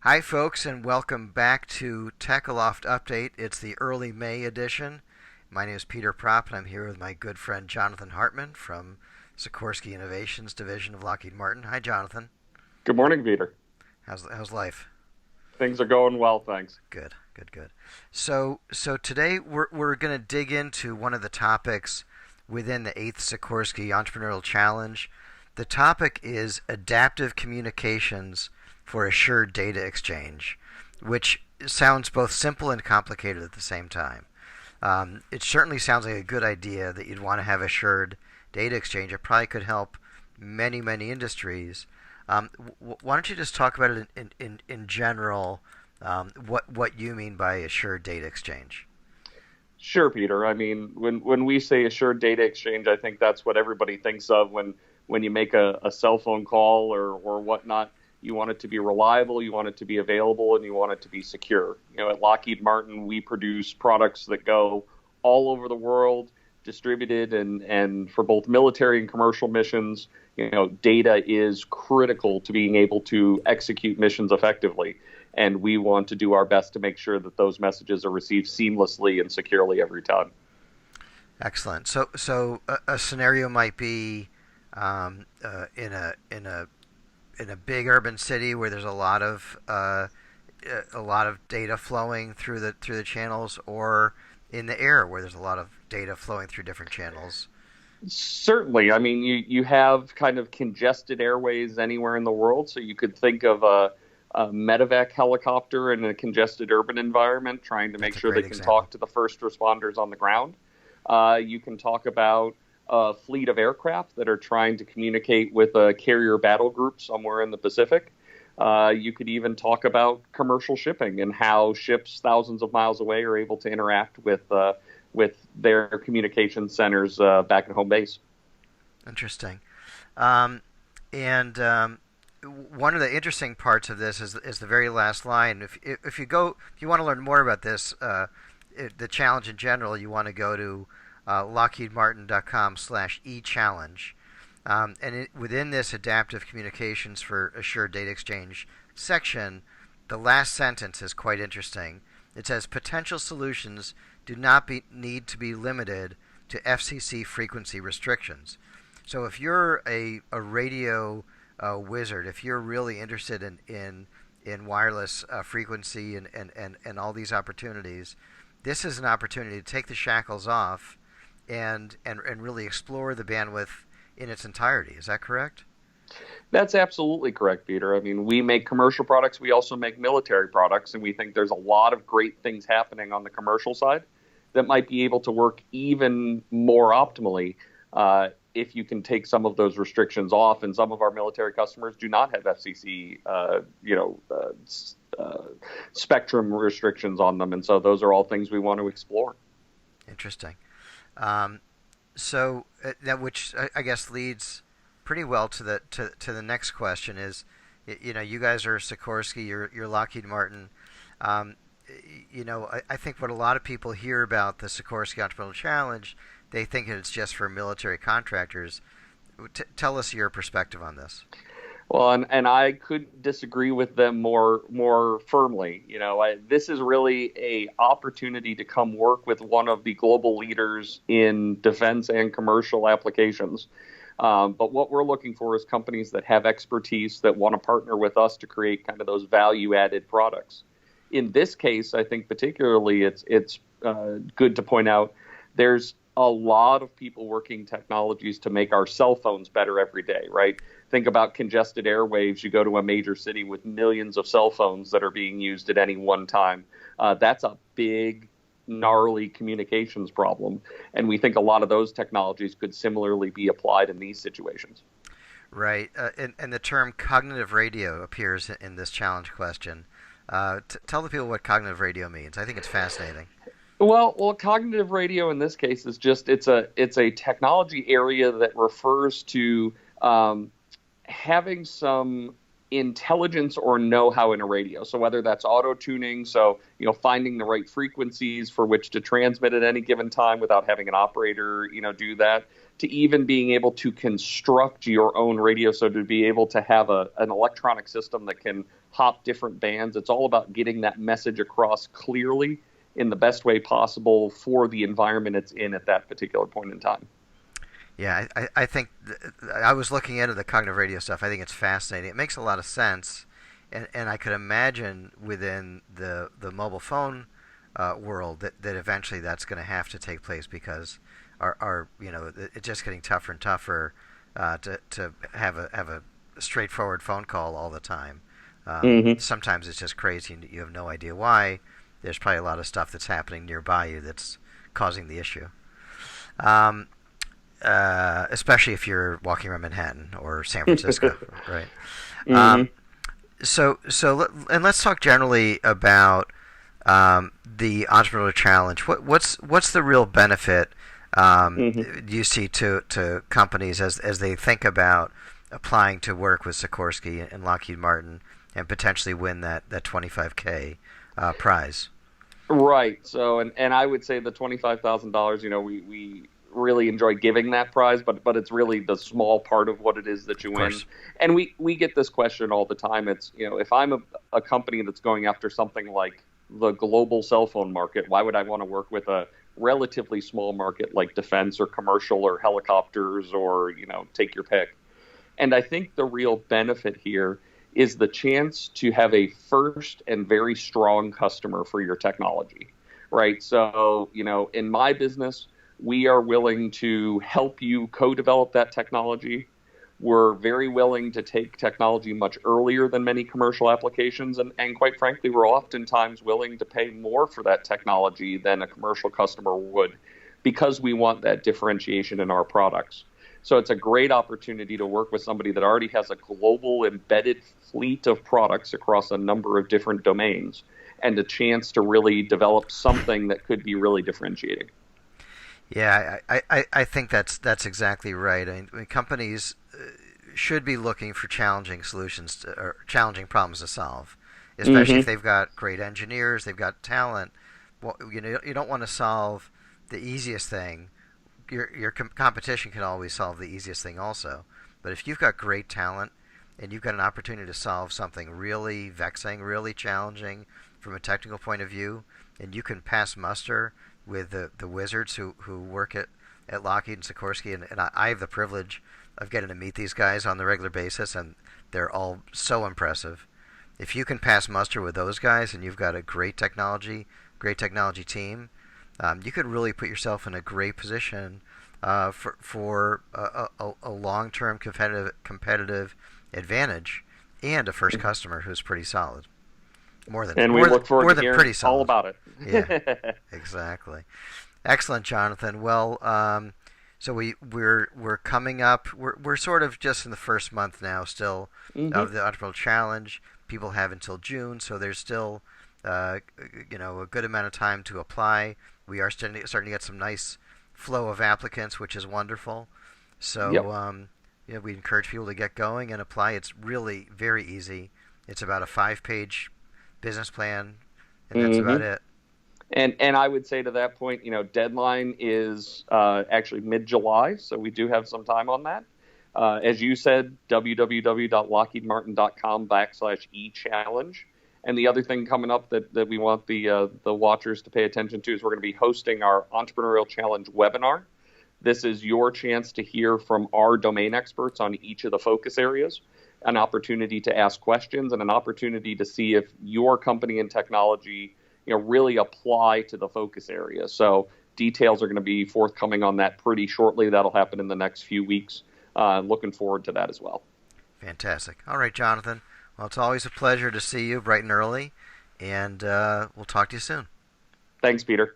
Hi, folks, and welcome back to TechAloft Update. It's the early May edition. My name is Peter Propp, and I'm here with my good friend Jonathan Hartman from Sikorsky Innovations Division of Lockheed Martin. Hi, Jonathan. Good morning, Peter. How's life? Things are going well, thanks. Good, good, good. So today we're going to dig into one of the topics within the 8th Sikorsky Entrepreneurial Challenge. The topic is adaptive communications for assured data exchange, which sounds both simple and complicated at the same time. It certainly sounds like a good idea that you'd want to have assured data exchange. It probably could help many, many industries. Why don't you just talk about it in general, what you mean by assured data exchange? Sure, Peter. I mean, when we say assured data exchange, I think that's what everybody thinks of when you make a cell phone call or whatnot. You want it to be reliable, you want it to be available, and you want it to be secure. At Lockheed Martin, we produce products that go all over the world, distributed and for both military and commercial missions. Data is critical to being able to execute missions effectively. And we want to do our best to make sure that those messages are received seamlessly and securely every time. Excellent. So a scenario might be in a big urban city where there's a lot of data flowing through the channels, or in the air where there's a lot of data flowing through different channels. Certainly. I mean, you have kind of congested airways anywhere in the world. So you could think of a medevac helicopter in a congested urban environment trying to make That's a sure they great can example. talk to the first responders on the ground. You can talk about a fleet of aircraft that are trying to communicate with a carrier battle group somewhere in the Pacific. You could even talk about commercial shipping and how ships thousands of miles away are able to interact with their communication centers back at home base. Interesting. Um, and one of the interesting parts of this is the very last line. If you want to learn more about this, the challenge in general, you want to go to lockheedmartin.com/e-challenge. Within this adaptive communications for assured data exchange section, the last sentence is quite interesting. It says potential solutions do not need to be limited to FCC frequency restrictions. So if you're a radio wizard, if you're really interested in wireless frequency and all these opportunities, this is an opportunity to take the shackles off and really explore the bandwidth in its entirety. Is that correct? That's absolutely correct, Peter. I mean, we make commercial products. We also make military products, and we think there's a lot of great things happening on the commercial side that might be able to work even more optimally if you can take some of those restrictions off. And some of our military customers do not have FCC, spectrum restrictions on them, and so those are all things we want to explore. Interesting. Um, that which I guess leads pretty well to the next question is, you guys are Sikorsky, you're Lockheed Martin. Um, I think what a lot of people hear about the Sikorsky Entrepreneurial Challenge, they think it's just for military contractors. Tell us your perspective on this. Well, and I couldn't disagree with them more firmly. This is really a opportunity to come work with one of the global leaders in defense and commercial applications. But what we're looking for is companies that have expertise that want to partner with us to create kind of those value-added products. In this case, I think particularly it's good to point out there's a lot of people working technologies to make our cell phones better every day, right? Think about congested airwaves. You go to a major city with millions of cell phones that are being used at any one time. That's a big, gnarly communications problem. And we think a lot of those technologies could similarly be applied in these situations. Right, and the term cognitive radio appears in this challenge question. Tell the people what cognitive radio means. I think it's fascinating. Well, cognitive radio in this case is just it's a technology area that refers to having some intelligence or know-how in a radio. So whether that's auto tuning, so finding the right frequencies for which to transmit at any given time without having an operator do that, to even being able to construct your own radio. So to be able to have an electronic system that can hop different bands, it's all about getting that message across clearly in the best way possible for the environment it's in at that particular point in time. Yeah, I think I was looking into the cognitive radio stuff. I think it's fascinating. It makes a lot of sense, and I could imagine within the mobile phone world that eventually that's going to have to take place because our it's just getting tougher and tougher to have a straightforward phone call all the time. Mm-hmm. Sometimes it's just crazy and you have no idea why. There's probably a lot of stuff that's happening nearby you that's causing the issue. Especially if you're walking around Manhattan or San Francisco, right? Mm-hmm. And let's talk generally about the entrepreneurial challenge. What's the real benefit Mm-hmm. you see to companies as they think about applying to work with Sikorsky and Lockheed Martin and potentially win that 25K prize? Right. So, and I would say the $25,000. We really enjoy giving that prize, but it's really the small part of what it is that you Of win. course. And we get this question all the time. It's, if I'm a company that's going after something like the global cell phone market, why would I want to work with a relatively small market like defense or commercial or helicopters or, take your pick? And I think the real benefit here is the chance to have a first and very strong customer for your technology, right? So, in my business, we are willing to help you co-develop that technology. We're very willing to take technology much earlier than many commercial applications. And quite frankly, we're oftentimes willing to pay more for that technology than a commercial customer would because we want that differentiation in our products. So it's a great opportunity to work with somebody that already has a global embedded fleet of products across a number of different domains and a chance to really develop something that could be really differentiating. Yeah, I think that's exactly right. I mean, companies should be looking for challenging solutions or challenging problems to solve, especially if Mm-hmm. they've got great engineers, they've got talent. Well, you don't want to solve the easiest thing. Your competition can always solve the easiest thing also. But if you've got great talent and you've got an opportunity to solve something really vexing, really challenging from a technical point of view, and you can pass muster with the wizards who work at Lockheed and Sikorsky, and I have the privilege of getting to meet these guys on the regular basis, and they're all so impressive. If you can pass muster with those guys, and you've got a great technology team, you could really put yourself in a great position for a long-term competitive advantage and a first customer who's pretty solid. More than And we more than look forward more to than hearing pretty all solid. about Yeah, it. exactly. Excellent, Jonathan. Well, so we're coming up. We're sort of just in the first month now, still Hmm. of the Entrepreneurial Challenge. People have until June, so there's still uh, a good amount of time to apply. We are starting to get some nice flow of applicants, which is wonderful. So Yep. we encourage people to get going and apply. It's really very easy. It's about a 5-page business plan, and that's about Hmm. it. And I would say to that point, deadline is actually mid-July, so we do have some time on that. As you said, www.lockheedmartin.com/e-challenge. And the other thing coming up that we want the watchers to pay attention to is we're going to be hosting our Entrepreneurial Challenge webinar. This is your chance to hear from our domain experts on each of the focus areas, an opportunity to ask questions, and an opportunity to see if your company and technology really apply to the focus area. So details are going to be forthcoming on that pretty shortly. That'll happen in the next few weeks. Looking forward to that as well. Fantastic. All right, Jonathan. Well, it's always a pleasure to see you bright and early, and we'll talk to you soon. Thanks, Peter.